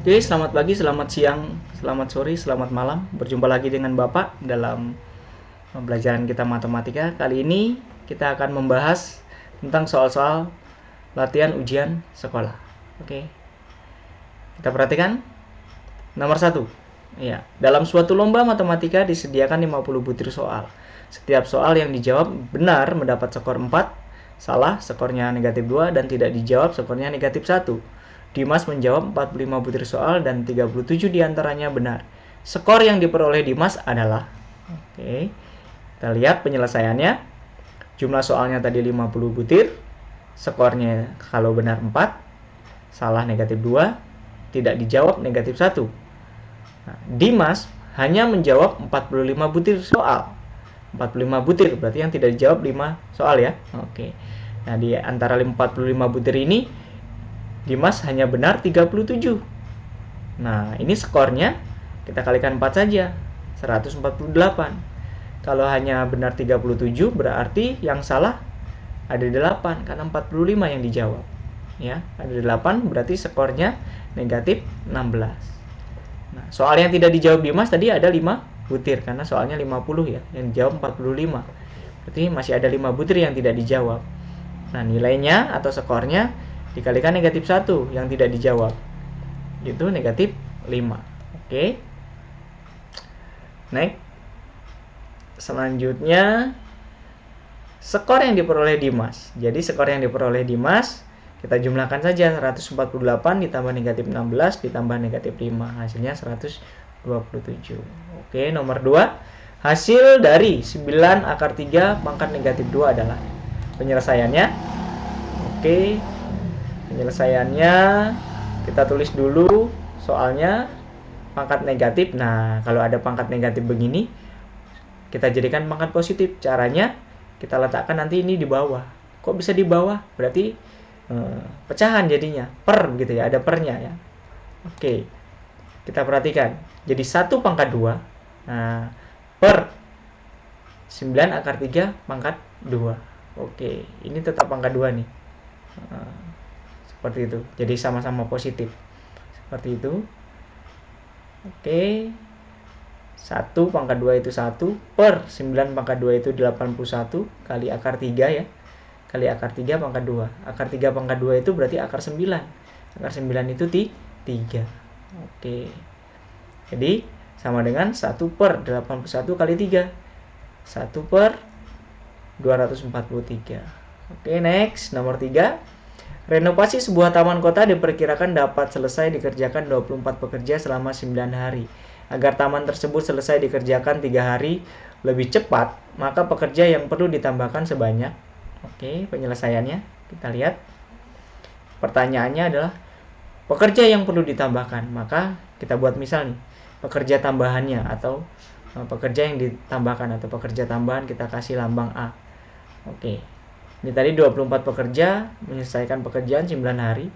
Oke, selamat pagi, selamat siang, selamat sore, selamat malam. Berjumpa lagi dengan Bapak dalam pembelajaran kita matematika. Kali ini kita akan membahas tentang soal-soal latihan ujian sekolah. Oke, kita perhatikan. Nomor 1. Ya, dalam suatu lomba matematika disediakan 50 butir soal. Setiap soal yang dijawab benar mendapat skor 4, salah skornya negatif 2, dan tidak dijawab skornya negatif 1. Dimas menjawab 45 butir soal dan 37 diantaranya benar. Skor yang diperoleh Dimas adalah, oke, kita lihat penyelesaiannya. Jumlah soalnya tadi 50 butir, skornya kalau benar 4, salah negatif 2, tidak dijawab negatif 1. Nah, Dimas hanya menjawab 45 butir soal. 45 butir berarti yang tidak dijawab 5 soal ya. Oke. Nah, di antara 45 butir ini Dimas hanya benar 37. Nah, ini skornya kita kalikan 4 saja, 148. Kalau hanya benar 37 berarti yang salah ada 8 karena 45 yang dijawab. Ya, ada 8 berarti skornya negatif 16. Nah, soal yang tidak dijawab Dimas tadi ada 5 butir karena soalnya 50 ya, yang dijawab 45. Berarti masih ada 5 butir yang tidak dijawab. Nah, nilainya atau skornya dikalikan negatif 1 yang tidak dijawab, itu negatif 5. Oke. Next. Selanjutnya skor yang diperoleh Dimas. Jadi skor yang diperoleh Dimas kita jumlahkan saja, 148 ditambah negatif 16 ditambah negatif 5, hasilnya 127. Oke, nomor 2. Hasil dari 9 akar 3 pangkat negatif 2 adalah. Penyelesaiannya. Oke. Penyelesaiannya kita tulis dulu soalnya pangkat negatif. Nah, kalau ada pangkat negatif begini kita jadikan pangkat positif. Caranya kita letakkan nanti ini di bawah. Kok bisa di bawah? Berarti pecahan jadinya, per gitu ya, ada pernya ya. Oke, kita perhatikan. Jadi 1 pangkat 2, nah, per 9 akar 3 pangkat 2. Oke, ini tetap pangkat 2 nih. Seperti itu, jadi sama-sama positif. Seperti itu. Oke, 1 pangkat 2 itu 1, per 9 pangkat 2 itu 81, kali akar 3 ya. Kali akar 3 pangkat 2. Akar 3 pangkat 2 itu berarti akar 9. Akar 9 itu 3. Oke. Jadi sama dengan 1 per 81 kali 3. 1 per 243. Oke, next. Nomor 3. Renovasi sebuah taman kota diperkirakan dapat selesai dikerjakan 24 pekerja selama 9 hari. Agar taman tersebut selesai dikerjakan 3 hari lebih cepat, maka pekerja yang perlu ditambahkan sebanyak. Oke, penyelesaiannya kita lihat. Pertanyaannya adalah pekerja yang perlu ditambahkan. Maka kita buat misal nih, pekerja tambahannya atau pekerja yang ditambahkan atau pekerja tambahan kita kasih lambang A. Oke. Ini tadi 24 pekerja menyelesaikan pekerjaan 9 hari.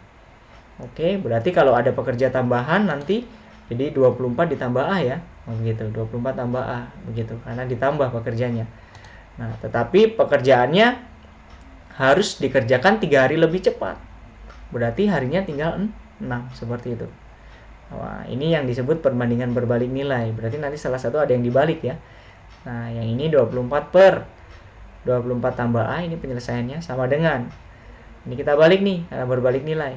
Oke, berarti kalau ada pekerja tambahan nanti jadi 24 ditambah A ya. Begitu, 24 tambah A, begitu. Karena ditambah pekerjanya. Nah, tetapi pekerjaannya harus dikerjakan 3 hari lebih cepat. Berarti harinya tinggal 6, seperti itu. Wah, ini yang disebut perbandingan berbalik nilai. Berarti nanti salah satu ada yang dibalik ya. Nah, yang ini 24 per 24 tambah A, ini penyelesaiannya sama dengan. Ini kita balik nih, karena berbalik nilai.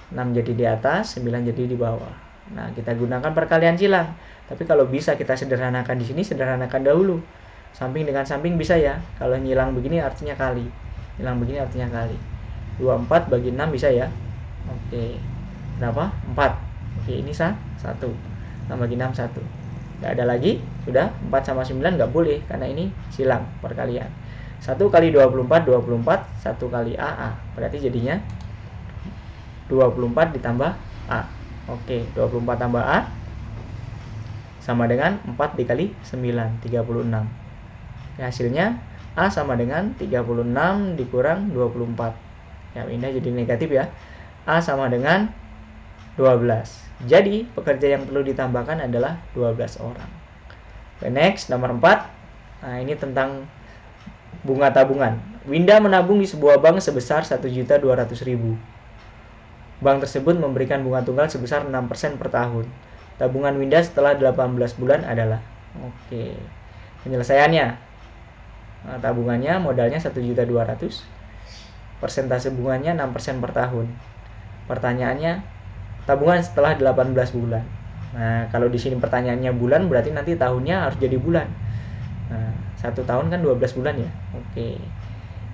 6 jadi di atas, 9 jadi di bawah. Nah, kita gunakan perkalian silang. Tapi kalau bisa kita sederhanakan di sini, sederhanakan dahulu. Samping dengan samping bisa ya. Kalau nyilang begini artinya kali. Nyilang begini artinya kali. 24 bagi 6 bisa ya. Oke. Berapa? 4. Oke, ini 1. 6 bagi 6, 1. Nggak ada lagi. Sudah, 4 sama 9 nggak boleh. Karena ini silang, perkalian. 1 kali 24, 24. 1 kali A. Berarti jadinya 24 ditambah A. Oke, 24 tambah A sama dengan 4 dikali 9, 36. Ya, hasilnya A sama dengan 36 dikurang 24. Ya, ini jadi negatif ya. A sama dengan 12. Jadi, pekerja yang perlu ditambahkan adalah 12 orang. Oke, next, nomor 4. Nah, ini tentang bunga tabungan. Winda menabung di sebuah bank sebesar 1.200.000. Bank tersebut memberikan bunga tunggal sebesar 6% per tahun. Tabungan Winda setelah 18 bulan adalah. Oke. Penyelesaiannya. Nah, tabungannya modalnya 1.200.000. Persentase bunganya 6% per tahun. Pertanyaannya, tabungan setelah 18 bulan. Nah, kalau di sini pertanyaannya bulan, berarti nanti tahunnya harus jadi bulan. Nah, 1 tahun kan 12 bulan ya. Oke.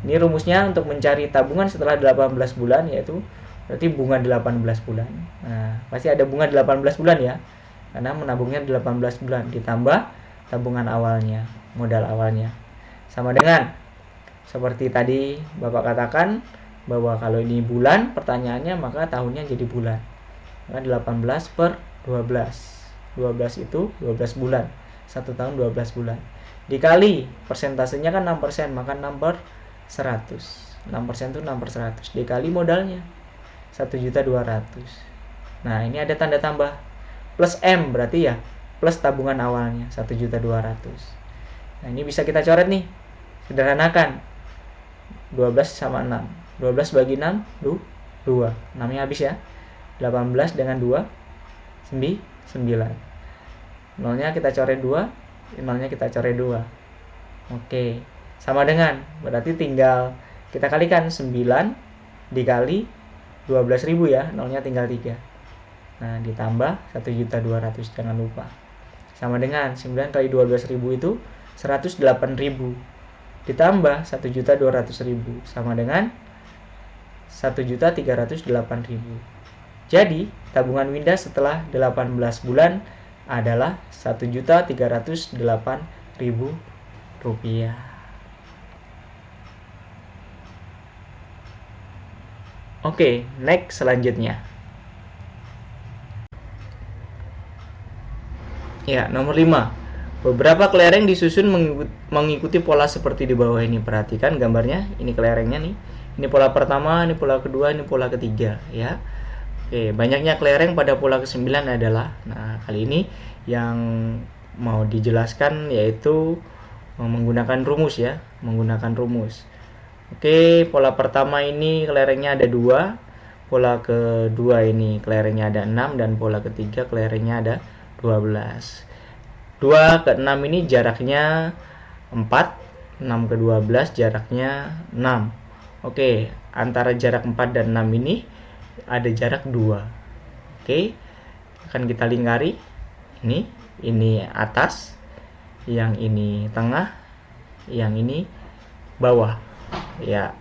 Ini rumusnya untuk mencari tabungan setelah 18 bulan, yaitu berarti bunga 18 bulan. Nah, pasti ada bunga 18 bulan ya. Karena menabungnya 18 bulan ditambah tabungan awalnya, modal awalnya. Sama dengan seperti tadi Bapak katakan bahwa kalau ini bulan, pertanyaannya maka tahunnya jadi bulan. Maka 18 per 12. 12 itu 12 bulan. 1 tahun 12 bulan. Dikali persentasenya kan 6%, maka 6 per 100. 6% itu 6 per 100. Dikali modalnya 1.200.000. Nah, ini ada tanda tambah. Plus M berarti ya plus tabungan awalnya 1.200.000. Nah, ini bisa kita coret nih. Sederhanakan. 12 sama 6. 12 bagi 6, 2. 6-nya habis ya. 18 dengan 2, 9. 0-nya kita coret 2, 0-nya kita coret 2. Oke. Sama dengan, berarti tinggal kita kalikan 9 dikali 12.000 ya, 0-nya tinggal 3. Nah, ditambah 1.200.000, jangan lupa. Sama dengan 9 kali 12.000 itu 108.000. Ditambah 1.200.000 sama dengan 1.308.000. Jadi, tabungan Winda setelah 18 bulan adalah 1.308.000 rupiah. Oke, next selanjutnya. Ya, nomor 5. Beberapa kelereng disusun mengikuti pola seperti di bawah ini. Perhatikan gambarnya, ini kelerengnya nih. Ini pola pertama, ini pola kedua, ini pola ketiga ya. Oke, banyaknya kelereng pada pola ke-9 adalah. Nah, kali ini yang mau dijelaskan yaitu menggunakan rumus ya, menggunakan rumus. Oke, pola pertama ini kelerengnya ada 2. Pola kedua ini kelerengnya ada 6 dan pola ketiga kelerengnya ada 12. 2 ke 6 ini jaraknya 4, 6 ke 12 jaraknya 6. Oke, antara jarak 4 dan 6 ini ada jarak 2. Oke, akan kita lingkari. Ini atas, yang ini tengah, yang ini bawah. Ya.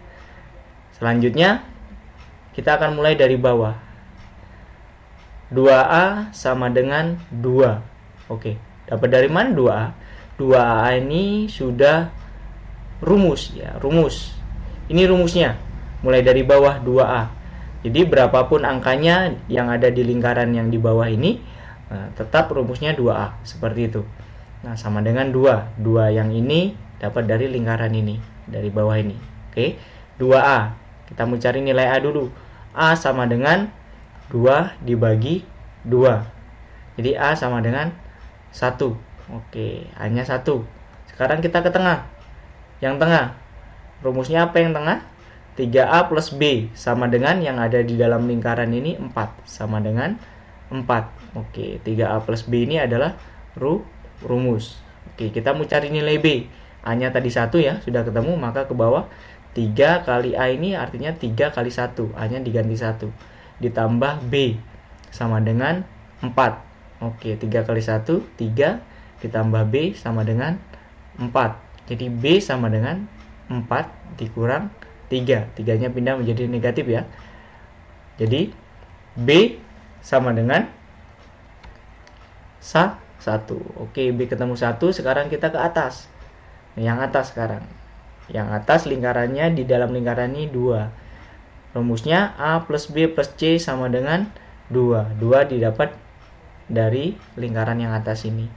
Selanjutnya kita akan mulai dari bawah. 2A sama dengan 2. Oke, dapat dari mana 2A? 2A ini sudah rumus ya, rumus. Ini rumusnya. Mulai dari bawah 2A. Jadi berapapun angkanya yang ada di lingkaran yang di bawah ini, tetap rumusnya 2A, seperti itu. Nah, sama dengan 2. 2 yang ini dapat dari lingkaran ini, dari bawah ini. Oke, 2A. Kita mau cari nilai A dulu. A sama dengan 2 dibagi 2. Jadi A sama dengan 1. Oke, hanya 1. Sekarang kita ke tengah. Yang tengah. Rumusnya apa yang tengah? 3A plus B sama dengan yang ada di dalam lingkaran ini 4. Sama dengan 4. Oke, 3A plus B ini adalah rumus. Oke, kita mau cari nilai B. A-nya tadi 1 ya, sudah ketemu, maka ke bawah 3 kali A ini artinya 3 kali 1. A-nya diganti 1. Ditambah B sama dengan 4. Oke, 3 kali 1, 3. Ditambah B sama dengan 4. Jadi B sama dengan 4 dikurang 3. 3-nya pindah menjadi negatif ya. Jadi B sama dengan 1. Oke, B ketemu 1. Sekarang kita ke atas. Yang atas sekarang. Yang atas lingkarannya di dalam lingkaran ini 2. Rumusnya A plus B plus C sama dengan 2. 2 didapat dari lingkaran yang atas ini.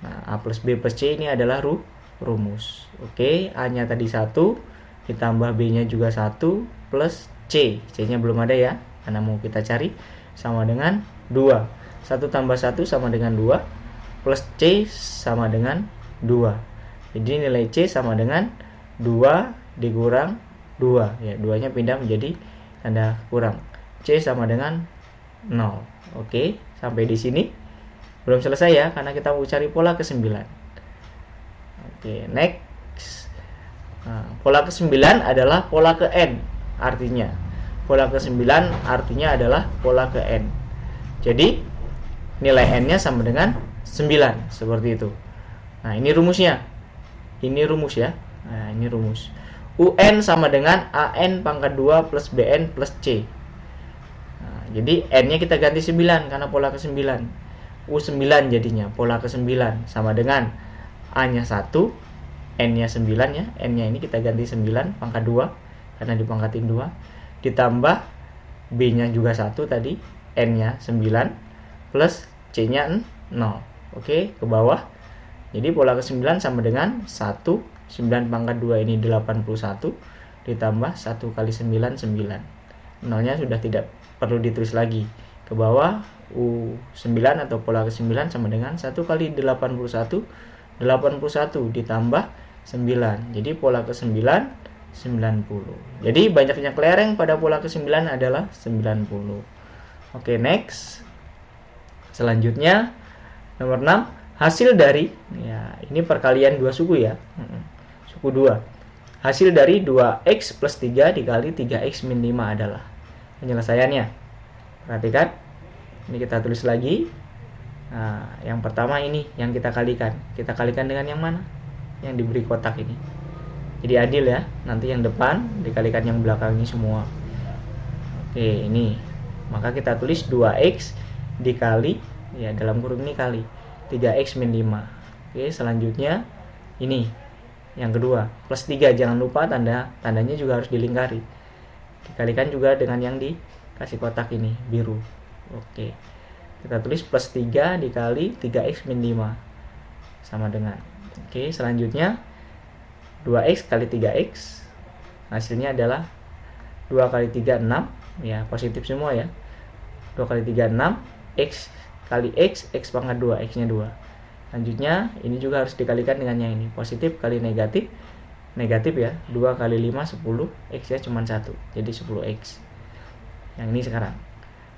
Nah, A plus B plus C ini adalah rumus. Oke, A-nya tadi 1, ditambah B-nya juga 1, plus C. C-nya belum ada ya, karena mau kita cari, sama dengan 2. 1 tambah 1 sama dengan 2, plus C sama dengan 2. Jadi nilai C sama dengan 2 dikurang 2. Ya, 2-nya pindah menjadi tanda kurang. C sama dengan 0. Oke, sampai di sini belum selesai ya, karena kita mau cari pola ke-9. Oke, next. Nah, pola ke-9 adalah pola ke N. Artinya pola ke-9 artinya adalah pola ke N. Jadi nilai N-nya sama dengan 9, seperti itu. Nah, ini rumusnya. Ini rumus ya. Nah, ini rumus. UN sama dengan AN pangkat 2 plus BN plus C. Nah, jadi N-nya kita ganti 9 karena pola ke-9. U9 jadinya pola ke-9 sama dengan A-nya 1, N-nya 9 ya. N-nya ini kita ganti 9 pangkat 2 karena dipangkatin 2. Ditambah B-nya juga 1 tadi, N-nya 9 plus C-nya 0. Oke, ke bawah. Jadi pola ke-9 sama dengan 1, 9 pangkat 2 ini 81, ditambah 1 kali 9, 9. 0-nya sudah tidak perlu ditulis lagi. Ke bawah, U9 atau pola ke-9 sama dengan 1 kali 81, 81 ditambah 9. Jadi pola ke-9, 90. Jadi banyaknya kelereng pada pola ke-9 adalah 90. Oke, next. Selanjutnya, nomor 6, hasil dari, ya ini perkalian dua suku ya, suku 2. Hasil dari 2x plus 3 dikali 3x min 5 adalah. Penyelesaiannya, perhatikan, ini kita tulis lagi. Nah, yang pertama ini yang kita kalikan dengan yang mana? Yang diberi kotak ini. Jadi adil ya, nanti yang depan dikalikan yang belakang ini semua. Oke, ini maka kita tulis 2x dikali, ya dalam kurung ini kali 3x min 5. Oke, selanjutnya ini yang kedua, plus 3, jangan lupa tandanya juga harus dilingkari. Dikalikan juga dengan yang dikasih kotak ini, biru. Oke, kita tulis plus 3 dikali 3x min 5 sama dengan. Oke, selanjutnya 2x kali 3x, hasilnya adalah 2 kali 3, 6. Ya, positif semua ya. 2 kali 3, 6. X kali x, x pangkat 2, x-nya 2. Selanjutnya, ini juga harus dikalikan dengan yang ini. Positif kali negatif, negatif ya. 2 kali 5, 10. X-nya cuma 1, jadi 10x. Yang ini sekarang.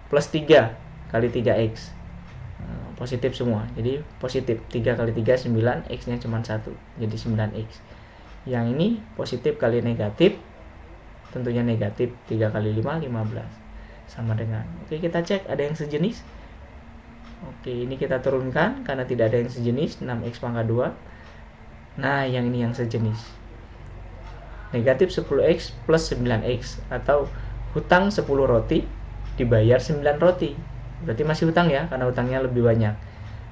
Plus 3 kali 3x. Positif semua, jadi positif. 3 kali 3, 9. X-nya cuma 1, jadi 9x. Yang ini positif kali negatif, tentunya negatif. 3 kali 5, 15. Sama dengan. Oke, kita cek ada yang sejenis. Oke, ini kita turunkan karena tidak ada yang sejenis, 6x pangkat 2. Nah, yang ini yang sejenis. Negatif 10x plus 9x, atau hutang 10 roti dibayar 9 roti. Berarti masih hutang ya, karena hutangnya lebih banyak.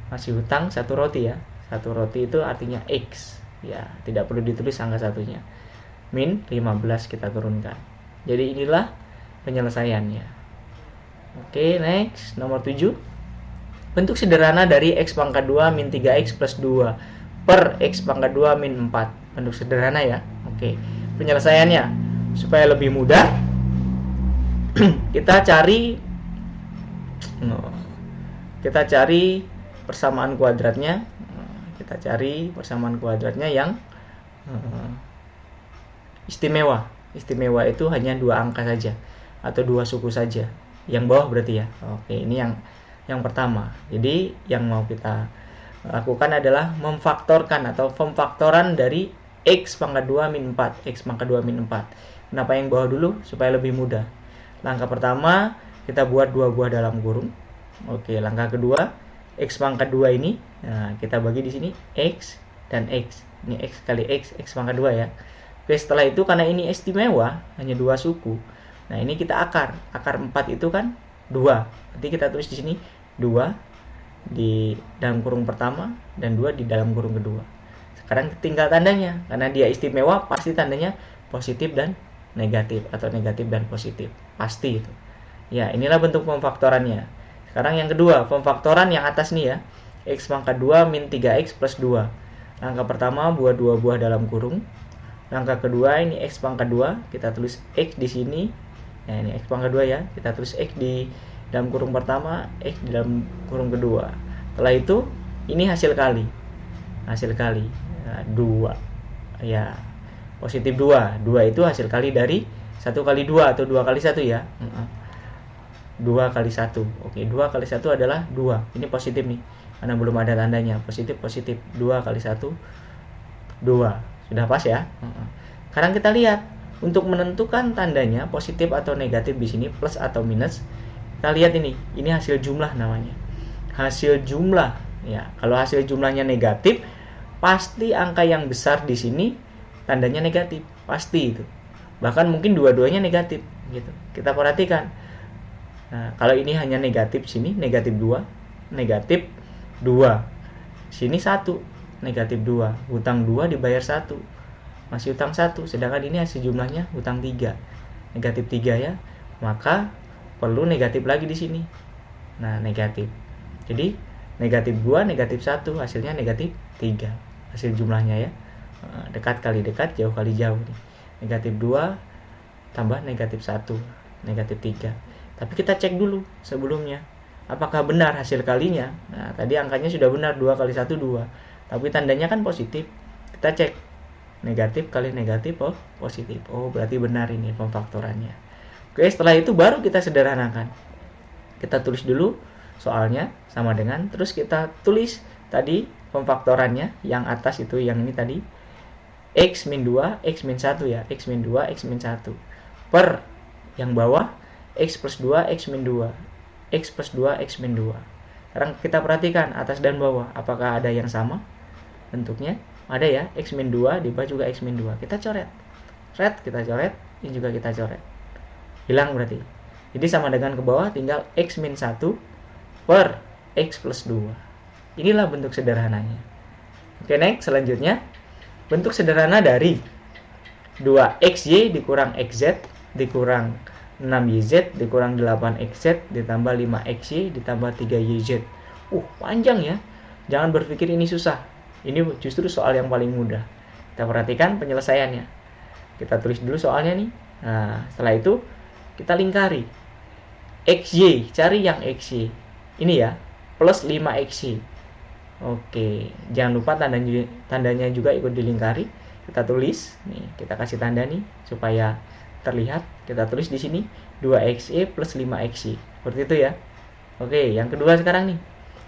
Masih hutang 1 roti ya. 1 roti itu artinya x. Ya, tidak perlu ditulis angka satunya. Min 15 kita turunkan. Jadi inilah penyelesaiannya. Oke, next, nomor 7. Bentuk sederhana dari x pangkat 2 min 3x plus 2 per x pangkat 2 min 4. Bentuk sederhana ya. Oke, penyelesaiannya supaya lebih mudah kita cari persamaan kuadratnya. Kita cari persamaan kuadratnya yang istimewa. Istimewa itu hanya 2 angka saja atau 2 suku saja. Yang bawah berarti ya. Oke, ini yang pertama. Jadi yang mau kita lakukan adalah memfaktorkan atau pemfaktoran dari x pangkat 2 min 4. X pangkat 2 min 4. Kenapa yang bawah dulu? Supaya lebih mudah. Langkah pertama, kita buat 2 buah dalam kurung. Oke, langkah kedua, x pangkat 2 ini, nah, kita bagi di sini x dan x. Ini x kali x, x pangkat 2 ya. Oke, setelah itu karena ini istimewa, hanya 2 suku. Nah, ini kita akar. Akar 4 itu kan 2. Nanti kita tulis di sini 2 di dalam kurung pertama dan 2 di dalam kurung kedua. Sekarang tinggal tandanya. Karena dia istimewa, pasti tandanya positif dan negatif atau negatif dan positif. Pasti itu. Ya, inilah bentuk pemfaktorannya. Sekarang yang kedua, pemfaktoran yang atas nih ya. X pangkat 2 min 3x plus 2. Langkah pertama buat 2 buah dalam kurung. Langkah kedua ini x pangkat 2, kita tulis x di sini. Nah, ini x pangkat 2 ya. Kita tulis x di dalam kurung pertama, x di dalam kurung kedua. Setelah itu, ini hasil kali. Hasil kali. Nah, 2. Ya, positif 2. 2 itu hasil kali dari 1 kali 2 atau 2 kali 1 ya. 2 kali 1. Oke, 2 kali 1 adalah 2. Ini positif nih, karena belum ada tandanya. Positif, 2 kali 1, 2. Sudah pas ya? Sekarang kita lihat, untuk menentukan tandanya positif atau negatif di sini, plus atau minus, kita lihat ini hasil jumlah namanya. Hasil jumlah, ya. Kalau hasil jumlahnya negatif, pasti angka yang besar di sini tandanya negatif, pasti itu. Bahkan mungkin dua-duanya negatif, gitu. Kita perhatikan. Nah, kalau ini hanya negatif, sini negatif 2, negatif 2. Sini 1, negatif 2. Hutang 2 dibayar 1. Masih hutang 1, sedangkan ini hasil jumlahnya hutang 3. Negatif 3 ya. Maka perlu negatif lagi di sini. Nah, negatif. Jadi negatif 2, negatif 1, hasilnya negatif 3. Hasil jumlahnya ya. Dekat kali dekat, jauh kali jauh nih. Negatif 2 tambah negatif 1, negatif 3. Tapi kita cek dulu sebelumnya, apakah benar hasil kalinya. Nah, tadi angkanya sudah benar, 2 kali 1, 2. Tapi tandanya kan positif. Kita cek, negatif kali negatif, oh positif. Oh, berarti benar ini pemfaktorannya. Oke, setelah itu baru kita sederhanakan. Kita tulis dulu soalnya sama dengan, terus kita tulis tadi pemfaktorannya, yang atas itu, yang ini tadi, X min 2, X min 1 ya, X min 2, X min 1, per yang bawah, X plus 2, X min 2, X plus 2, X min 2. Sekarang kita perhatikan atas dan bawah, apakah ada yang sama bentuknya? Ada ya, X min 2, di bawah juga X min 2. Kita coret, kita coret, ini juga kita coret. Hilang berarti. Jadi sama dengan ke bawah, tinggal X min 1 per X plus 2. Inilah bentuk sederhananya. Oke, next, selanjutnya. Bentuk sederhana dari 2XY dikurang XZ dikurang 6YZ dikurang 8XZ ditambah 5XY ditambah 3YZ. Panjang ya. Jangan berpikir ini susah. Ini justru soal yang paling mudah. Kita perhatikan penyelesaiannya. Kita tulis dulu soalnya nih. Nah, setelah itu kita lingkari. XY, cari yang XY. Ini ya, plus 5XY. Oke, jangan lupa tandanya juga ikut dilingkari. Kita tulis, nih kita kasih tanda nih supaya terlihat. Kita tulis di sini 2XY plus 5XY. Seperti itu ya. Oke, yang kedua sekarang nih.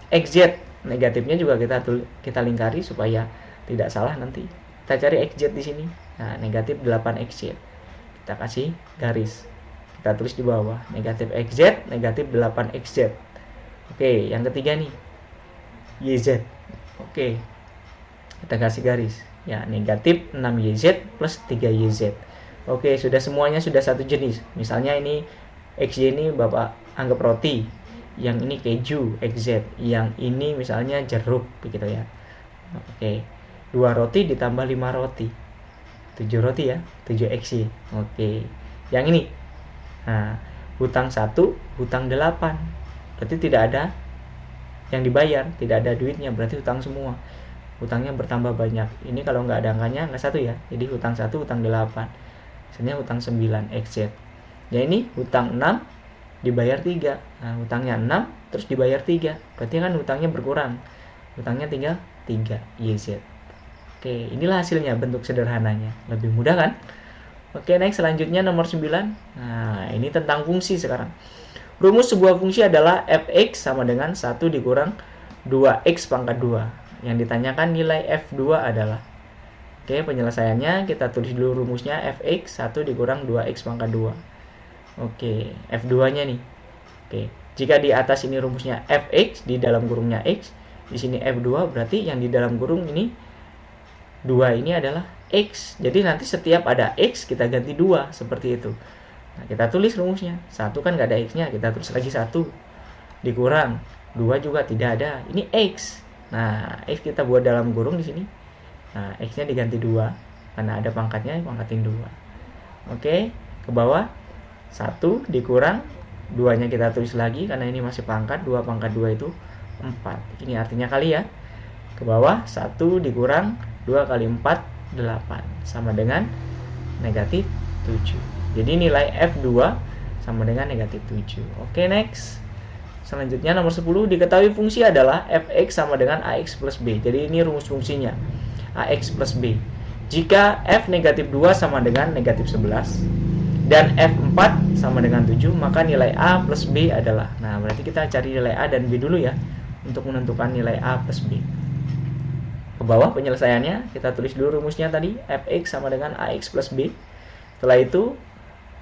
XZ, negatifnya juga kita lingkari supaya tidak salah nanti. Kita cari XZ di sini. Nah, negatif 8XZ. Kita kasih garis. Kita tulis di bawah, negatif XZ, negatif 8XZ. Oke, yang ketiga nih. YZ. Oke. Kita kasih garis. Ya, negatif 6YZ plus 3YZ. Oke, semuanya sudah satu jenis. Misalnya ini XY ini Bapak anggap roti. Yang ini keju, XZ. Yang ini misalnya jeruk, begitu ya. Oke. 2 roti ditambah 5 roti. 7 roti ya, 7XY. Oke. Yang ini. Nah, hutang 1, hutang 8. Berarti tidak ada yang dibayar, tidak ada duitnya, berarti hutang semua. Hutangnya bertambah banyak. Ini kalau nggak ada angkanya, nggak 1 ya. Jadi hutang 1, hutang 8. Misalnya hutang 9, XZ. Ya ini hutang 6, dibayar 3. Nah, hutangnya 6, terus dibayar 3. Berarti kan hutangnya berkurang. Hutangnya tinggal 3, YZ. Oke, inilah hasilnya, bentuk sederhananya. Lebih mudah kan? Oke, next, selanjutnya nomor 9. Nah, ini tentang fungsi sekarang. Rumus sebuah fungsi adalah fx sama dengan 1 dikurang 2x pangkat 2. Yang ditanyakan nilai f2 adalah. Oke, penyelesaiannya kita tulis dulu rumusnya, fx 1 dikurang 2x pangkat 2. Oke, f2-nya nih. Oke, jika di atas ini rumusnya fx, di dalam kurungnya x, di sini f2, berarti yang di dalam kurung ini 2 ini adalah x. Jadi nanti setiap ada x kita ganti 2, seperti itu. Nah, kita tulis rumusnya. 1 kan nggak ada x-nya, kita tulis lagi 1 dikurang 2 juga tidak ada. Ini x. Nah, x kita buat dalam kurung di sini. Nah, x-nya diganti 2 karena ada pangkatnya, pangkatin 2. Oke, ke bawah 1 dikurang 2-nya kita tulis lagi karena ini masih pangkat, 2 pangkat 2 itu 4. Ini artinya kali ya. Ke bawah 1 dikurang 2 kali 4 8 sama dengan negatif 7. Jadi nilai F2 sama dengan negatif 7. Oke, next. Selanjutnya nomor 10, diketahui fungsi adalah fx sama dengan ax plus b. Jadi ini rumus fungsinya, ax plus b. Jika f negatif 2 sama dengan negatif 11, dan F4 sama dengan 7, maka nilai A plus B adalah. Nah, berarti kita cari nilai A dan B dulu ya untuk menentukan nilai A plus B. Ke bawah penyelesaiannya, kita tulis dulu rumusnya tadi, Fx sama dengan Ax plus B. Setelah itu,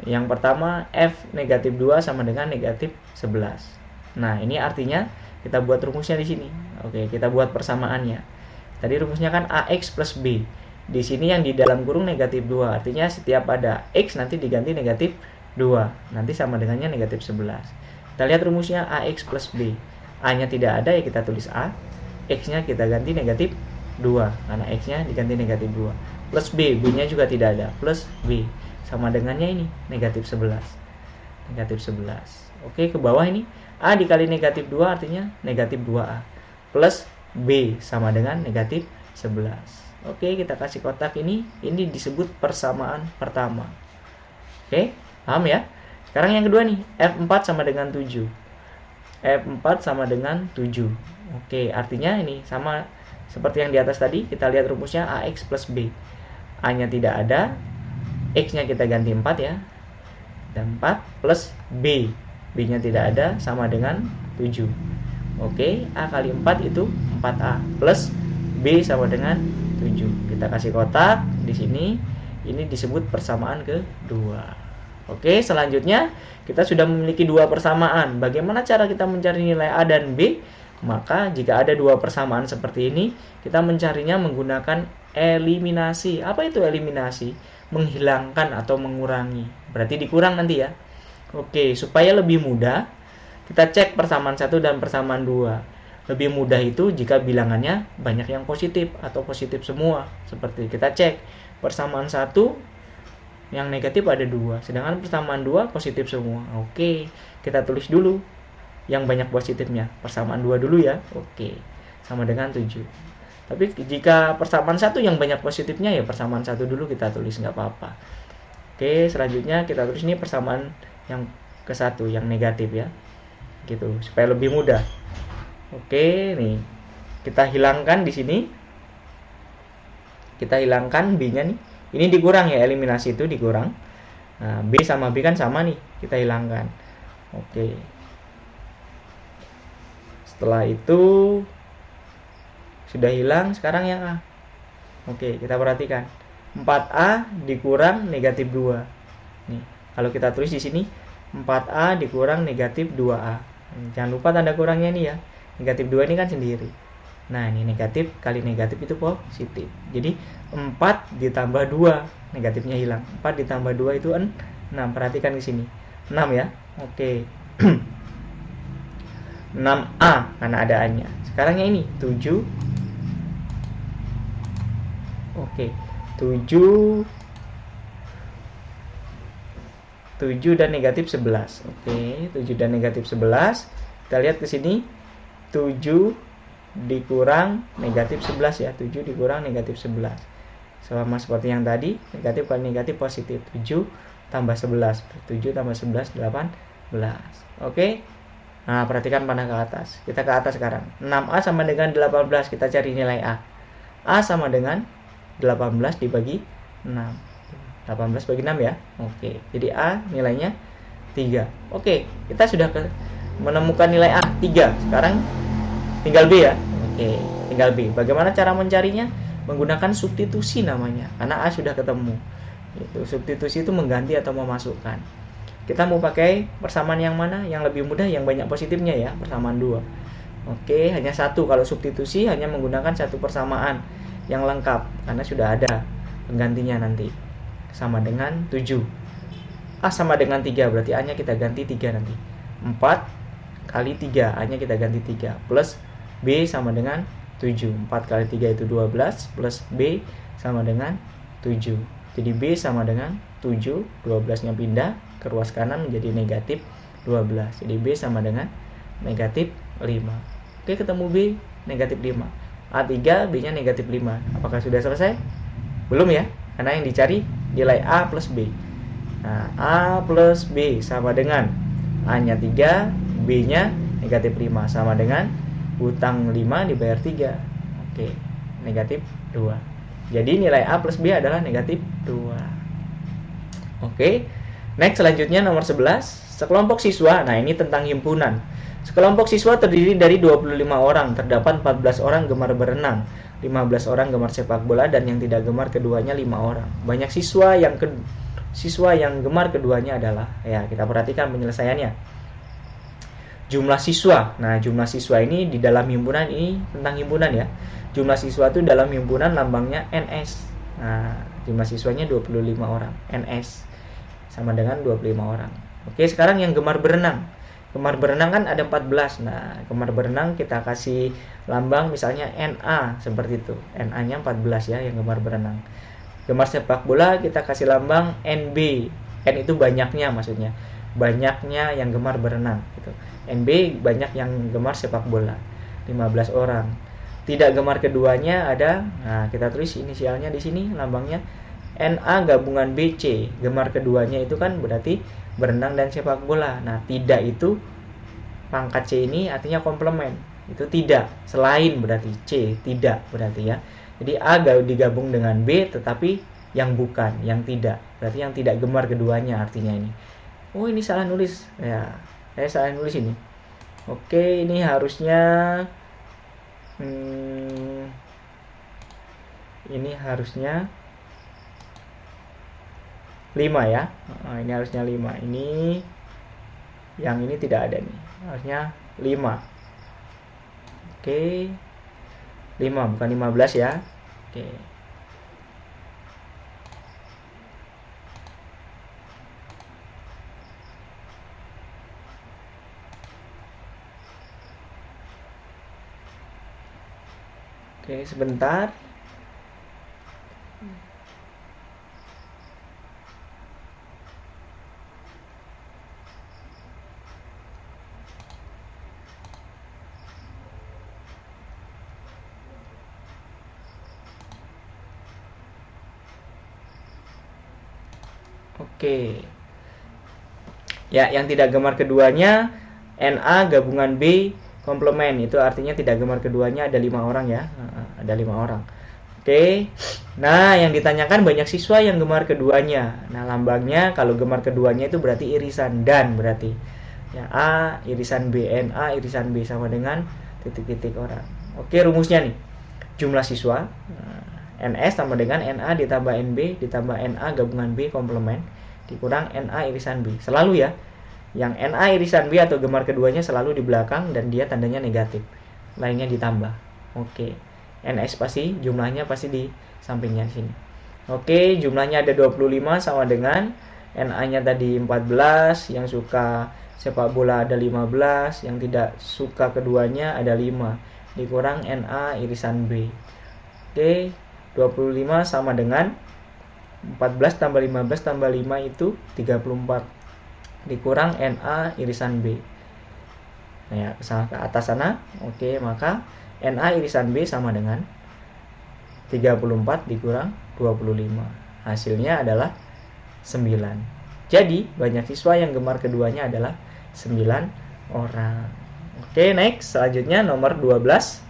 yang pertama F negatif 2 sama dengan negatif 11. Nah, ini artinya kita buat rumusnya di sini. Oke, kita buat persamaannya. Tadi rumusnya kan Ax plus B. Di sini yang di dalam kurung negatif 2. Artinya setiap ada X nanti diganti negatif 2. Nanti sama dengannya negatif 11. Kita lihat rumusnya Ax plus B. A-nya tidak ada ya kita tulis A. X-nya kita ganti negatif 2. Karena X-nya diganti negatif 2. Plus B. B-nya juga tidak ada. Plus B. Sama dengannya ini negatif 11. Negatif 11. Oke, ke bawah ini A dikali negatif 2 artinya negatif 2A. Plus B sama dengan negatif 11. Oke, kita kasih kotak ini disebut persamaan pertama. Oke, paham ya? Sekarang yang kedua nih, F4 sama dengan 7. F4 sama dengan 7. Oke, artinya ini sama seperti yang di atas tadi. Kita lihat rumusnya Ax plus B. A-nya tidak ada, X-nya kita ganti 4 ya. Dan 4 plus B. B-nya tidak ada, sama dengan 7. Oke, A kali 4 itu 4A. Plus B sama dengan 7. Kita kasih kotak di sini. Ini disebut persamaan kedua. Oke, selanjutnya kita sudah memiliki dua persamaan. Bagaimana cara kita mencari nilai A dan B? Maka jika ada dua persamaan seperti ini, kita mencarinya menggunakan eliminasi. Apa itu eliminasi? Menghilangkan atau mengurangi. Berarti dikurang nanti ya. Oke, supaya lebih mudah, kita cek persamaan 1 dan persamaan 2. Lebih mudah itu jika bilangannya banyak yang positif atau positif semua. Seperti kita cek persamaan 1 yang negatif ada 2, sedangkan persamaan 2 positif semua. Oke, kita tulis dulu yang banyak positifnya. Persamaan 2 dulu ya. Oke, sama dengan 7. Tapi jika persamaan 1 yang banyak positifnya ya persamaan 1 dulu kita tulis, nggak apa-apa. Oke, selanjutnya kita tulis ini persamaan yang ke-1 yang negatif ya. Gitu, supaya lebih mudah. Oke, nih. Kita hilangkan di sini. Kita hilangkan B-nya nih. Ini dikurang ya, eliminasi itu dikurang. Nah, B sama B kan sama nih, kita hilangkan. Oke. Setelah itu sudah hilang, sekarang yang A. Oke, kita perhatikan. 4A dikurang negatif 2. Nih, kalau kita tulis di sini 4A dikurang negatif 2A. Jangan lupa tanda kurangnya nih ya. Negatif 2 ini kan sendiri. Nah, ini negatif kali negatif itu positif. Jadi 4 ditambah 2, negatifnya hilang. 4 ditambah 2 itu 6. Perhatikan di sini. 6 ya. Oke. 6A karena ada A-nya. Sekarang yang ini 7. Oke. 7 dan negatif 11. Oke, 7 dan negatif 11. Kita lihat ke sini. 7 dikurang negatif 11 ya. 7 dikurang negatif 11. Sama seperti yang tadi, negatif kali negatif positif. 7 tambah 11. 7 tambah 11, 18. Oke. Nah, perhatikan panah ke atas. Kita ke atas sekarang. 6A sama dengan 18. Kita cari nilai A. A sama dengan 18 dibagi 6. 18 bagi 6 ya. Oke. Jadi A nilainya 3. Oke, kita sudah menemukan nilai A 3. Sekarang tinggal B ya. Oke, tinggal B. Bagaimana cara mencarinya? Menggunakan substitusi namanya. Karena A sudah ketemu. Itu substitusi itu mengganti atau memasukkan. Kita mau pakai persamaan yang mana? Yang lebih mudah, yang banyak positifnya ya, persamaan 2. Oke, hanya satu. Kalau substitusi hanya menggunakan satu persamaan yang lengkap karena sudah ada penggantinya nanti. Sama dengan 7. A sama dengan 3, berarti A-nya kita ganti 3 nanti. 4 kali 3, A-nya kita ganti 3. Plus B sama dengan 7. 4 kali 3 itu 12. Plus B sama dengan 7. Jadi B sama dengan 7. 12-nya pindah ke ruas kanan menjadi negatif 12. Jadi B sama dengan negatif 5. Oke, ketemu B negatif 5. A3, B-nya negatif 5. Apakah sudah selesai? Belum ya, karena yang dicari nilai A plus B. Nah, A plus B sama dengan A-nya 3, B-nya negatif 5. Sama dengan utang 5 dibayar 3. Oke, negatif 2. Jadi nilai A plus B adalah negatif 2. Oke, Next, selanjutnya nomor 11, sekelompok siswa. Nah, ini tentang himpunan. Sekelompok siswa terdiri dari 25 orang, terdapat 14 orang gemar berenang, 15 orang gemar sepak bola, dan yang tidak gemar keduanya 5 orang. Banyak siswa yang gemar keduanya adalah, ya kita perhatikan penyelesaiannya. Jumlah siswa. Nah, jumlah siswa ini di dalam himpunan, ini tentang himpunan ya. Jumlah siswa itu dalam himpunan lambangnya NS. Nah, jumlah siswanya 25 orang. NS sama dengan 25 orang. Oke, sekarang yang gemar berenang. Gemar berenang kan ada 14. Nah, gemar berenang kita kasih lambang misalnya NA seperti itu. NA-nya 14 ya yang gemar berenang. Gemar sepak bola kita kasih lambang NB. N itu banyaknya maksudnya. Banyaknya yang gemar berenang gitu. NB banyak yang gemar sepak bola. 15 orang. Tidak gemar keduanya ada, nah kita tulis inisialnya di sini lambangnya NA gabungan BC. Gemar keduanya itu kan berarti berenang dan sepak bola. Nah, tidak itu pangkat C ini artinya komplement. Itu tidak, selain berarti C, tidak berarti ya. Jadi A digabung dengan B tetapi yang bukan, yang tidak. Berarti yang tidak gemar keduanya artinya ini. Oh, ini salah nulis. Ya, saya salah nulis ini. Oke, ini harusnya ini harusnya 5 ya. Ini harusnya 5. Ini yang ini tidak ada nih. Harusnya 5. Oke. 5 bukan 15 ya. Oke. Oke, sebentar. Oke. Ya, yang tidak gemar keduanya NA gabungan B komplement. Itu artinya tidak gemar keduanya ada 5 orang ya. Ada 5 orang. Oke. Nah, yang ditanyakan banyak siswa yang gemar keduanya. Nah, lambangnya kalau gemar keduanya itu berarti irisan dan berarti. Ya, A irisan B, NA irisan B sama dengan titik-titik orang. Oke, rumusnya nih. Jumlah siswa NS sama dengan NA ditambah NB ditambah NA gabungan B komplement dikurang NA irisan B. Selalu ya, yang NA irisan B atau gemar keduanya selalu di belakang dan dia tandanya negatif. Lainnya ditambah. Oke. NS pasti jumlahnya pasti di sampingnya sini. Oke, jumlahnya ada 25 sama dengan NA-nya tadi 14, yang suka sepak bola ada 15, yang tidak suka keduanya ada 5 dikurang NA irisan B. Oke, 25 sama dengan 14 tambah 15 tambah 5 itu 34 dikurang NA irisan B. Nah ya, ke atas sana. Oke, maka NA irisan B sama dengan 34 dikurang 25. Hasilnya adalah 9. Jadi, banyak siswa yang gemar keduanya adalah 9 orang. Oke, next. Selanjutnya nomor 12.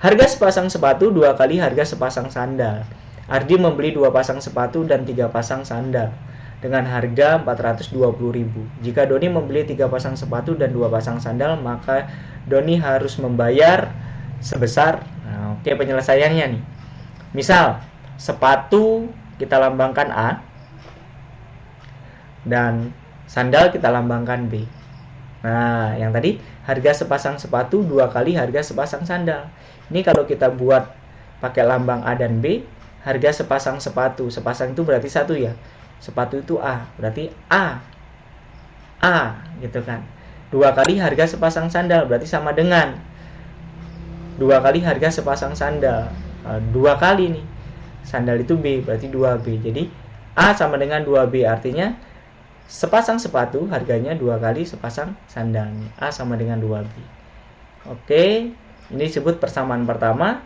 Harga sepasang sepatu 2 kali harga sepasang sandal. Ardi membeli 2 pasang sepatu dan 3 pasang sandal dengan harga 420.000. Jika Doni membeli 3 pasang sepatu dan 2 pasang sandal, maka Doni harus membayar sebesar, oke, penyelesaiannya nih. Misal, sepatu kita lambangkan A dan sandal kita lambangkan B. Nah, yang tadi harga sepasang sepatu 2 kali harga sepasang sandal. Ini kalau kita buat pakai lambang A dan B, harga sepasang sepatu. Sepasang itu berarti 1 ya. Sepatu itu A, berarti A gitu kan. 2 kali harga sepasang sandal berarti sama dengan 2 kali harga sepasang sandal. 2 kali nih. Sandal itu B, berarti 2B. Jadi A sama dengan 2B, artinya sepasang sepatu harganya 2 kali sepasang sandalnya. A sama dengan 2B. Oke, ini disebut persamaan pertama.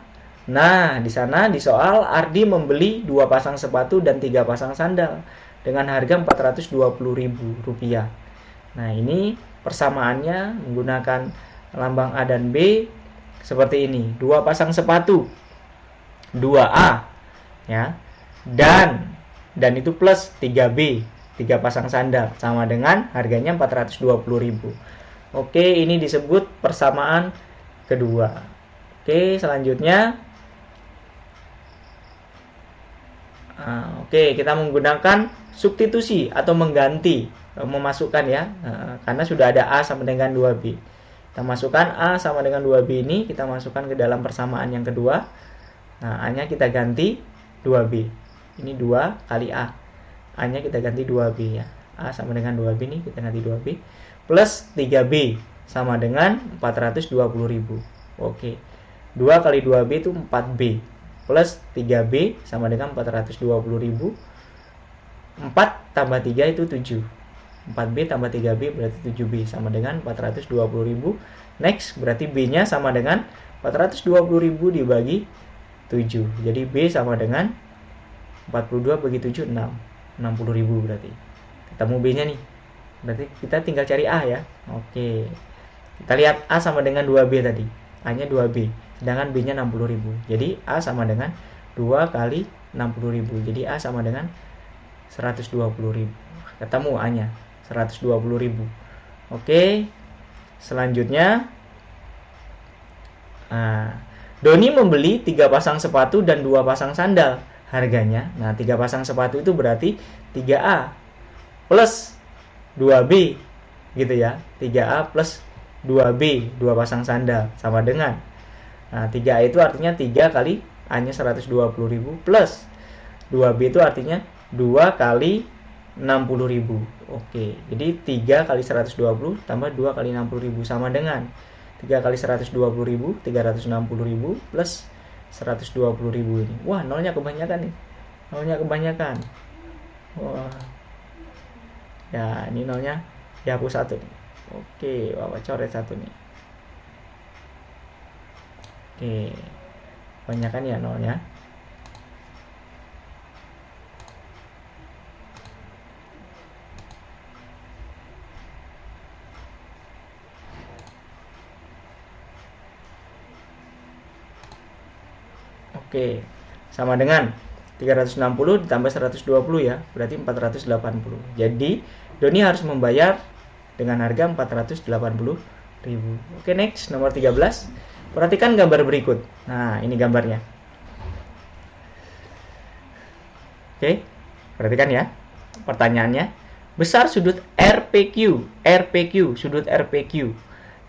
Nah, di sana di soal Ardi membeli 2 pasang sepatu dan 3 pasang sandal dengan harga Rp420.000. Nah, ini persamaannya menggunakan lambang A dan B seperti ini. 2 pasang sepatu 2A ya. Dan itu plus 3B. 3 pasang sandal, sama dengan harganya 420.000. Oke, ini disebut persamaan kedua. Oke, selanjutnya oke, kita menggunakan substitusi atau mengganti, memasukkan ya, karena sudah ada A sama dengan 2B. Kita masukkan A sama dengan 2B ini, kita masukkan ke dalam persamaan yang kedua. Nah, A-nya kita ganti 2B. Ini 2 kali A. A-nya kita ganti 2B ya. A sama dengan 2B ini, kita ganti 2B. Plus 3B sama dengan 420.000. Oke. 2 kali 2B itu 4B. Plus 3B sama dengan 420.000. 4 tambah 3 itu 7. 4B tambah 3B berarti 7B sama dengan 420.000. Next, berarti B-nya sama dengan 420.000 dibagi 7. Jadi B sama dengan 42 bagi 7, 6. 60.000 berarti. Ketemu B-nya nih. Berarti kita tinggal cari A ya. Oke. Kita lihat A sama dengan 2B tadi. A-nya 2B. Sedangkan B-nya 60.000. Jadi A sama dengan 2 kali 60.000. Jadi A sama dengan 120.000. Ketemu A-nya 120.000. Oke. Selanjutnya Doni membeli 3 pasang sepatu dan 2 pasang sandal. Harganya, 3 pasang sepatu itu berarti 3A plus 2B gitu ya. 3A plus 2B, 2 pasang sandal sama dengan 3A itu artinya 3 kali A-nya 120.000 plus 2B itu artinya 2 kali 60.000. Oke, jadi 3 kali 120 tambah 2 kali 60.000 sama dengan 3 kali 120.000, 360.000 plus 120.000 ini. Wah, nolnya kebanyakan nih. Nolnya kebanyakan. Wah. Ya, ini nolnya dihapus satu. Oke, Bapak coret satu nih. Oke. Kebanyakan ya nolnya. Oke, sama dengan 360 ditambah 120 ya, berarti 480. Jadi, Doni harus membayar dengan harga 480.000. Oke, next, nomor 13. Perhatikan gambar berikut. Nah, ini gambarnya. Oke, perhatikan ya. Pertanyaannya, besar sudut RPQ, sudut RPQ.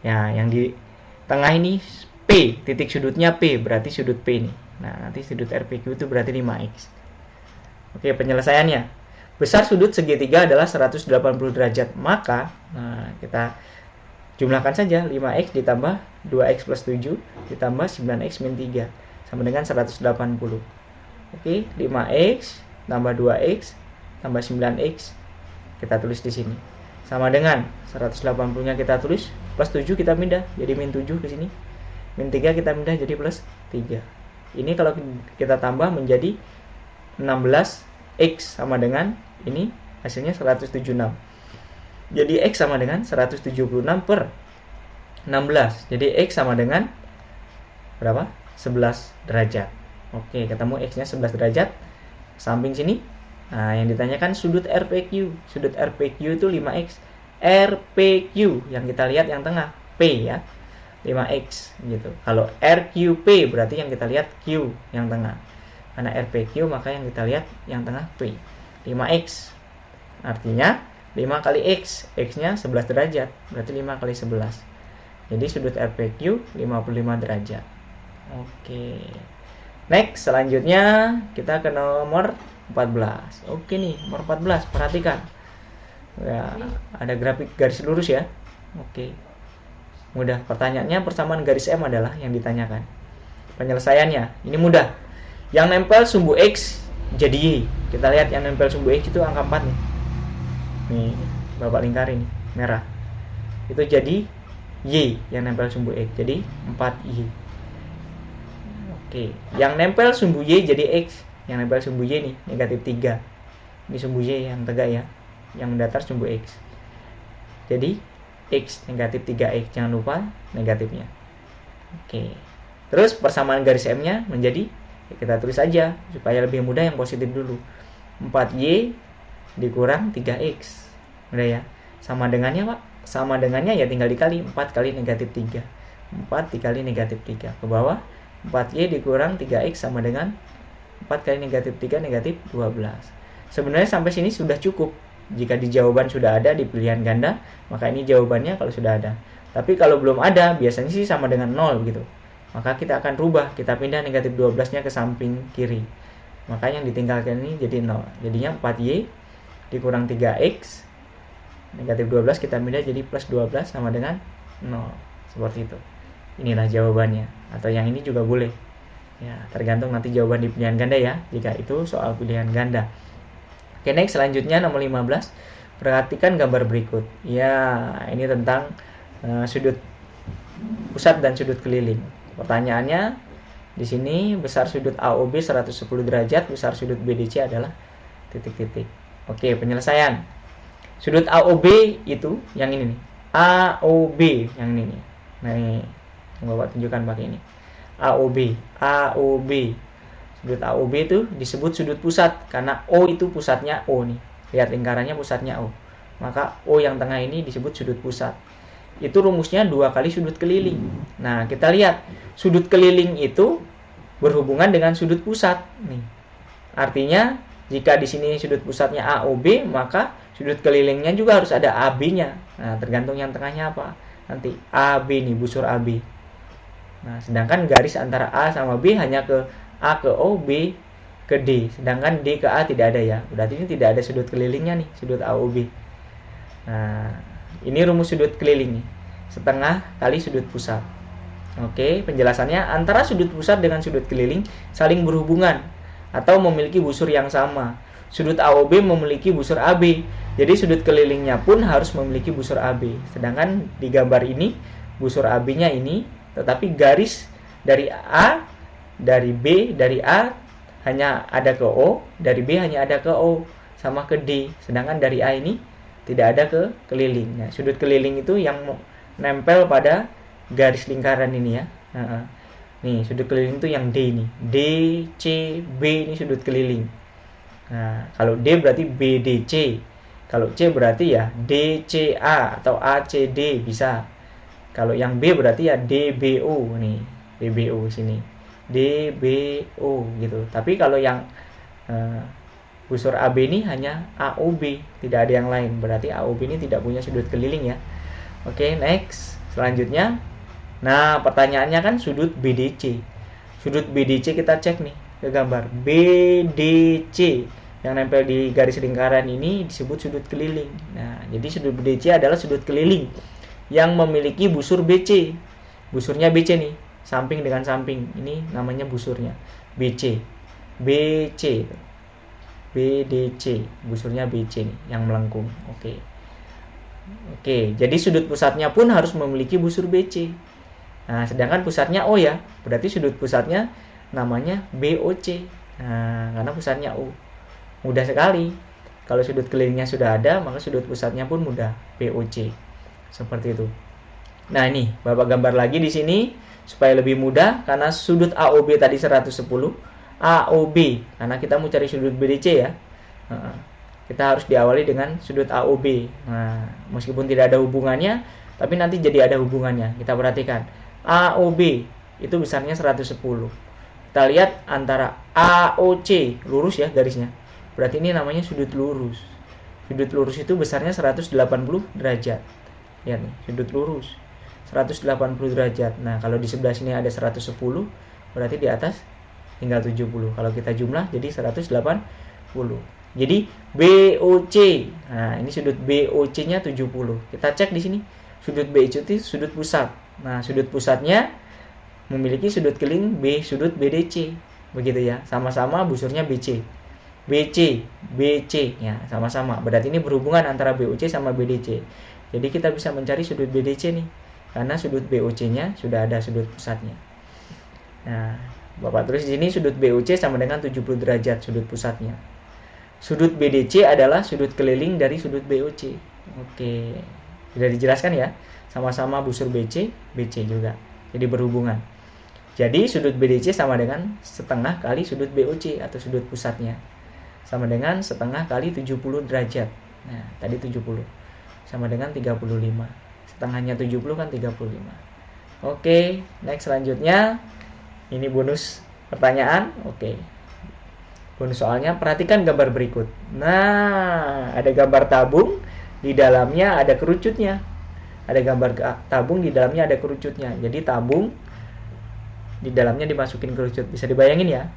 Ya, yang di tengah ini P, titik sudutnya P, berarti sudut P ini. Nah, nanti sudut RPQ itu berarti 5x. Oke, penyelesaiannya. Besar sudut segitiga adalah 180 derajat. Maka, kita jumlahkan saja 5x ditambah 2x plus 7 ditambah 9x min 3 sama dengan 180. Oke, 5x tambah 2x tambah 9x kita tulis di sini. Sama dengan 180-nya kita tulis plus 7 kita pindah jadi min 7 ke sini. Min 3 kita pindah jadi plus 3. Ini kalau kita tambah menjadi 16x sama dengan ini hasilnya 176. Jadi x sama dengan 176 per 16. Jadi x sama dengan berapa? 11 derajat. Oke, ketemu x-nya 11 derajat. Samping sini. Nah, yang ditanyakan sudut RPQ. Sudut RPQ itu 5x. RPQ yang kita lihat yang tengah P ya. 5x gitu. Kalau RQP berarti yang kita lihat Q yang tengah. Karena RPQ maka yang kita lihat yang tengah P. 5x. Artinya 5 kali x. X-nya 11 derajat. Berarti 5 kali 11. Jadi sudut RPQ 55 derajat. Oke. Next, selanjutnya kita ke nomor 14. Oke nih, nomor 14. Perhatikan. Ya, ada grafik garis lurus ya. Oke. Mudah. Pertanyaannya persamaan garis M adalah yang ditanyakan. Penyelesaiannya ini mudah. Yang nempel sumbu X jadi Y. Kita lihat yang nempel sumbu X itu angka 4 nih. Nih, Bapak lingkarin nih, merah. Itu jadi Y yang nempel sumbu X. Jadi 4Y. Oke. Yang nempel sumbu Y jadi X. Yang nempel sumbu Y nih, negatif 3. Ini sumbu Y yang tegak ya. Yang mendatar sumbu X. Jadi X negatif 3x, jangan lupa negatifnya. Oke. Terus persamaan garis M-nya menjadi kita tulis aja supaya lebih mudah yang positif dulu. 4y dikurang 3x. Udah ya. Sama dengannya, Pak. Sama dengannya ya tinggal dikali 4 kali negatif 3. 4 dikali negatif 3 ke bawah. 4y dikurang 3x sama dengan 4 kali negatif 3 negatif 12. Sebenarnya sampai sini sudah cukup. Jika di jawaban sudah ada di pilihan ganda, maka ini jawabannya kalau sudah ada. Tapi kalau belum ada, biasanya sih sama dengan 0 begitu. Maka kita akan rubah, kita pindah negatif 12-nya ke samping kiri. Maka yang ditinggalkan ini jadi 0. Jadinya 4y dikurang 3x, negatif 12 kita pindah jadi plus 12 sama dengan 0. Seperti itu. Inilah jawabannya. Atau yang ini juga boleh. Ya, tergantung nanti jawaban di pilihan ganda ya, jika itu soal pilihan ganda. Oke, next selanjutnya nomor 15. Perhatikan gambar berikut. Ya, ini tentang sudut pusat dan sudut keliling. Pertanyaannya di sini besar sudut AOB 110 derajat, besar sudut BDC adalah titik-titik. Oke, penyelesaian. Sudut AOB itu yang ini nih. AOB yang ini nih. Nah, ini Bapak tunjukkan pakai ini. AOB. Sudut AOB itu disebut sudut pusat karena O itu pusatnya O nih. Lihat lingkarannya pusatnya O. Maka O yang tengah ini disebut sudut pusat. Itu rumusnya 2 kali sudut keliling. Nah, kita lihat sudut keliling itu berhubungan dengan sudut pusat nih. Artinya jika di sini sudut pusatnya AOB, maka sudut kelilingnya juga harus ada AB-nya. Nah, tergantung yang tengahnya apa. Nanti AB nih, busur AB. Nah, sedangkan garis antara A sama B hanya ke A ke O, B ke D. Sedangkan D ke A tidak ada ya. Berarti ini tidak ada sudut kelilingnya nih, sudut AOB. Nah, ini rumus sudut keliling nih. Setengah kali sudut pusat. Oke, penjelasannya antara sudut pusat dengan sudut keliling saling berhubungan atau memiliki busur yang sama. Sudut AOB memiliki busur AB. Jadi sudut kelilingnya pun harus memiliki busur AB. Sedangkan di gambar ini busur AB-nya ini, tetapi garis dari A, dari B, dari A hanya ada ke O, dari B hanya ada ke O, sama ke D. Sedangkan dari A ini tidak ada ke keliling. Nah, sudut keliling itu yang nempel pada garis lingkaran ini ya. Nih, sudut keliling itu yang D ini. D, C, B ini sudut keliling. Nah, kalau D berarti BDC. Kalau C berarti ya DCA atau ACD bisa. Kalau yang B berarti ya DBO nih. DBO sini. DBO gitu. Tapi kalau yang busur AB ini hanya AOB, tidak ada yang lain. Berarti AOB ini tidak punya sudut keliling ya. Oke, next. Selanjutnya, nah pertanyaannya kan sudut BDC. Sudut BDC kita cek nih ke gambar. BDC yang nempel di garis lingkaran ini disebut sudut keliling. Nah, jadi sudut BDC adalah sudut keliling yang memiliki busur BC. Busurnya BC nih, samping dengan samping. Ini namanya busurnya BC. BC. BDC, busurnya BC nih, yang melengkung. Oke, jadi sudut pusatnya pun harus memiliki busur BC. Nah, sedangkan pusatnya O ya, berarti sudut pusatnya namanya BOC. Nah, karena pusatnya O. Mudah sekali. Kalau sudut kelilingnya sudah ada, maka sudut pusatnya pun mudah, BOC. Seperti itu. Nah, ini Bapak gambar lagi di sini supaya lebih mudah karena sudut AOB tadi 110. AOB, karena kita mau cari sudut BDC ya. Kita harus diawali dengan sudut AOB. Nah, meskipun tidak ada hubungannya, tapi nanti jadi ada hubungannya. Kita perhatikan. AOB itu besarnya 110. Kita lihat antara AOC, lurus ya garisnya. Berarti ini namanya sudut lurus. Sudut lurus itu besarnya 180 derajat. Lihat nih, sudut lurus 180 derajat. Nah, kalau di sebelah sini ada 110, berarti di atas tinggal 70. Kalau kita jumlah jadi 180. Jadi BOC. Nah, ini sudut BOC-nya 70. Kita cek di sini. Sudut BOC itu sudut pusat. Nah, sudut pusatnya memiliki sudut keliling B, sudut BDC. Begitu ya. Sama-sama busurnya BC. BC ya, sama-sama. Berarti ini berhubungan antara BOC sama BDC. Jadi kita bisa mencari sudut BDC nih. Karena sudut BOC-nya sudah ada sudut pusatnya. Nah, Bapak tulis di sini sudut BOC sama dengan 70 derajat sudut pusatnya. Sudut BDC adalah sudut keliling dari sudut BOC. Oke. Sudah dijelaskan ya. Sama-sama busur BC juga. Jadi berhubungan. Jadi sudut BDC sama dengan setengah kali sudut BOC atau sudut pusatnya. sama dengan setengah kali 70 derajat. Nah, tadi 70 sama dengan 35. Setengahnya 70 kan 35. Oke, next selanjutnya. Ini bonus pertanyaan. Oke. Bonus soalnya, perhatikan gambar berikut. Nah, ada gambar tabung, di dalamnya ada kerucutnya. Ada gambar tabung, di dalamnya ada kerucutnya. Jadi tabung di dalamnya dimasukin kerucut. Bisa dibayangin ya?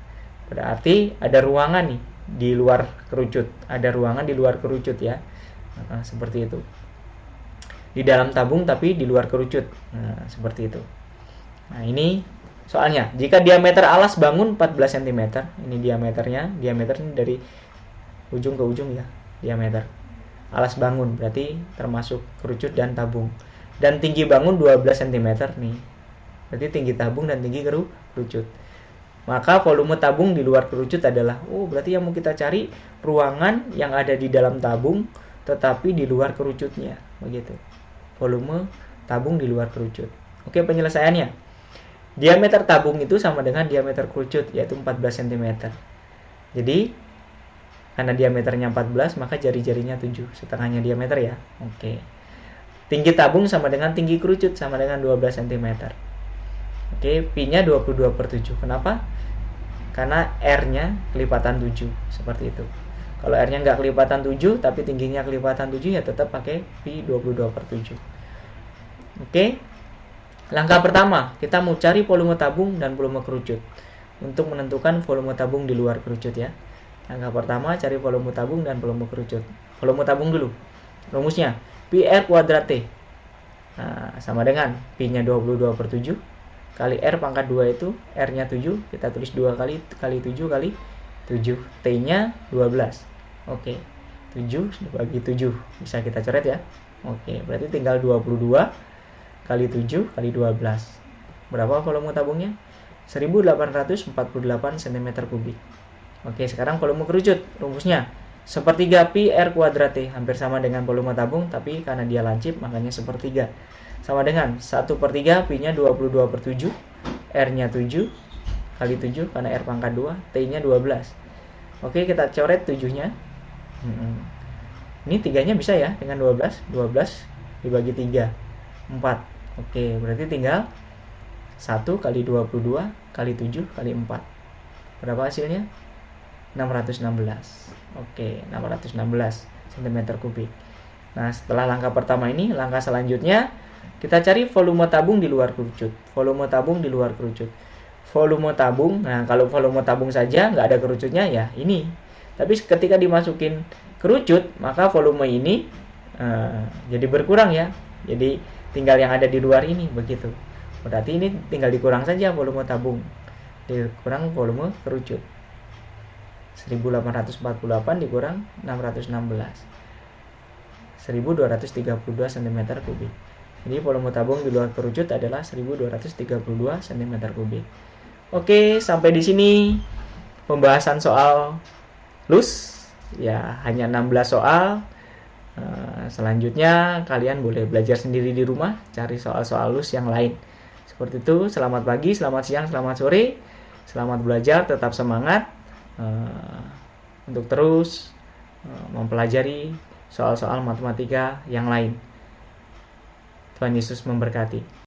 Berarti ada ruangan nih di luar kerucut. Ada ruangan di luar kerucut ya. Nah, seperti itu. Di dalam tabung tapi di luar kerucut. Nah, seperti itu. Nah, ini soalnya. Jika diameter alas bangun 14 cm, ini diameternya dari ujung ke ujung ya, diameter. Alas bangun berarti termasuk kerucut dan tabung. Dan tinggi bangun 12 cm nih. Berarti tinggi tabung dan tinggi kerucut. Maka volume tabung di luar kerucut adalah, berarti yang mau kita cari ruangan yang ada di dalam tabung tetapi di luar kerucutnya, begitu. Volume tabung di luar kerucut. Oke, penyelesaiannya. Diameter tabung itu sama dengan diameter kerucut, yaitu 14 cm. Jadi, karena diameternya 14, maka jari-jarinya 7, setengahnya diameter ya. Oke. Tinggi tabung sama dengan tinggi kerucut, sama dengan 12 cm. Oke, Pi-nya 22/7. Kenapa? Karena R-nya kelipatan 7, seperti itu. Kalau R-nya nggak kelipatan 7, tapi tingginya kelipatan 7, ya tetap pakai Pi 22/7. Oke. Langkah pertama, kita mau cari volume tabung dan volume kerucut. Untuk menentukan volume tabung di luar kerucut ya. Langkah pertama, cari volume tabung dan volume kerucut. Volume tabung dulu. Rumusnya, Pi R kuadrat T. Nah, sama dengan Pi-nya 22/7 kali R pangkat 2 itu R-nya 7, kita tulis 2 kali 7 kali 7, T-nya 12. Oke, 7 dibagi 7, bisa kita coret ya. Oke, berarti tinggal 22 kali 7 kali 12. Berapa volume tabungnya? 1848 cm3. Oke, sekarang volume kerucut. Rumusnya, 1/3 Pi R kuadrat T, hampir sama dengan volume tabung, tapi karena dia lancip makanya 1/3. Sama dengan 1/3 Pi-nya 22/7, R-nya 7 kali 7 karena R pangkat 2, T-nya 12. Oke, kita coret 7-nya. Ini 3-nya bisa ya dengan 12. 12 dibagi 3, 4. Oke, berarti tinggal 1 kali 22 kali 7 kali 4. Berapa hasilnya? 616. Oke, 616 cm3. Nah, setelah langkah pertama ini, langkah selanjutnya kita cari volume tabung di luar kerucut. Volume tabung di luar kerucut. Volume tabung, nah kalau volume tabung saja nggak ada kerucutnya ya ini. Tapi ketika dimasukin kerucut, maka volume ini jadi berkurang ya. Jadi tinggal yang ada di luar ini, begitu. Berarti ini tinggal dikurang saja volume tabung. Dikurang volume kerucut. 1848 dikurang 616. 1232 cm3. Jadi volume tabung di luar kerucut adalah 1232 cm3. Oke, sampai di sini pembahasan soal LUS. Ya, hanya 16 soal. Selanjutnya kalian boleh belajar sendiri di rumah, cari soal-soal LUS yang lain. Seperti itu. Selamat pagi, selamat siang, selamat sore. Selamat belajar, tetap semangat untuk terus mempelajari soal-soal matematika yang lain. Tuhan Yesus memberkati.